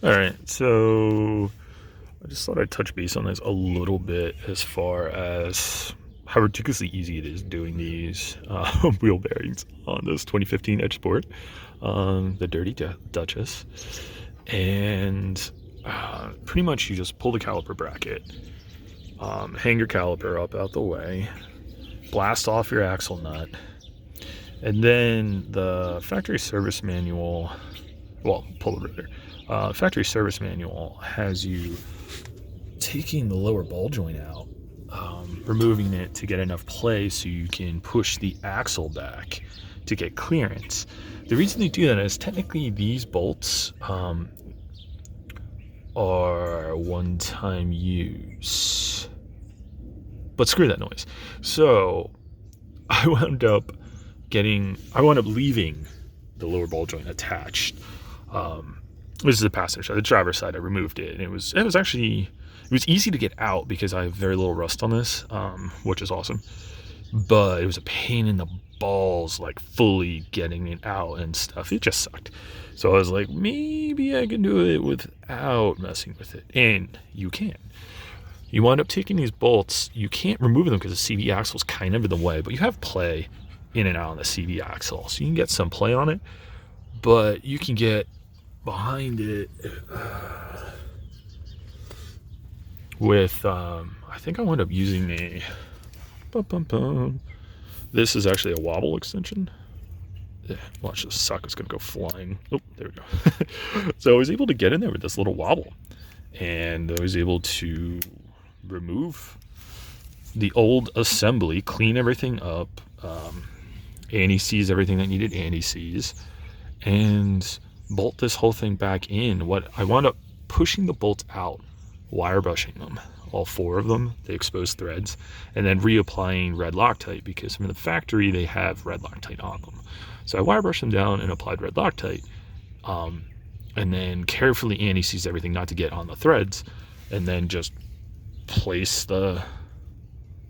All right, so I just thought I'd touch base on this a little bit as far as how ridiculously easy it is doing these wheel bearings on this 2015 Edge Sport, the Dirty Duchess. And pretty much you just pull the caliper bracket, hang your caliper up out the way, blast off your axle nut, and then the factory service manual, well, pull the rotor. Factory service manual has you taking the lower ball joint out, removing it to get enough play so you can push the axle back to get clearance. The reason they do that is technically these bolts are one-time use. But screw that noise. So I wound up leaving the lower ball joint attached. This is the passenger side. The driver's side, I removed it, and it was easy to get out because I have very little rust on this, which is awesome. But it was a pain in the balls, like fully getting it out and stuff. It just sucked. So I was like, maybe I can do it without messing with it, and you can. You wind up taking these bolts. You can't remove them because the CV axle is kind of in the way, but you have play in and out on the CV axle, so you can get some play on it. But you can get behind it with I think I wound up using this is actually a wobble extension. Yeah, watch, this socket's gonna go flying. Oh, there we go. So I was able to get in there with this little wobble, and I was able to remove the old assembly, clean everything up, anti-seize everything that needed anti-seize, and bolt this whole thing back in. What I wound up pushing the bolts out, wire brushing them, all four of them, the exposed threads, and then reapplying red Loctite because from the factory they have red Loctite on them. So I wire brushed them down and applied red Loctite, and then carefully anti-seized everything not to get on the threads, and then just place the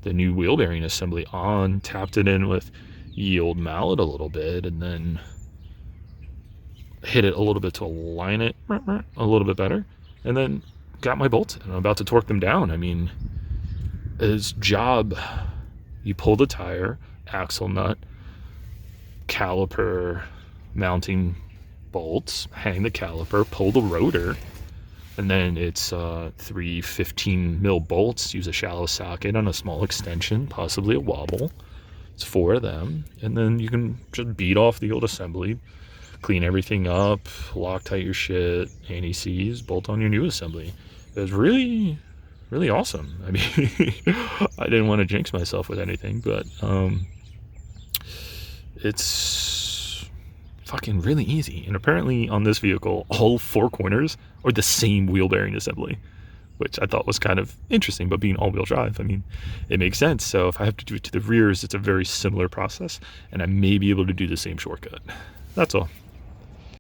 new wheel bearing assembly on, tapped it in with ye old mallet a little bit, and then hit it a little bit to align it a little bit better, and then got my bolts and I'm about to torque them down. I mean, it's job. You pull the tire, axle nut, caliper mounting bolts, hang the caliper, pull the rotor, and then it's 3 15 mil bolts. Use a shallow socket on a small extension, possibly a wobble. It's 4 of them, and then you can just beat off the old assembly, clean everything up, Loctite your shit, anti-seize, bolt on your new assembly. It was really, really awesome. I mean, I didn't want to jinx myself with anything, but it's fucking really easy. And apparently on this vehicle, all 4 corners are the same wheel bearing assembly, which I thought was kind of interesting. But being all-wheel drive, I mean, it makes sense. So if I have to do it to the rears, it's a very similar process, and I may be able to do the same shortcut. That's all.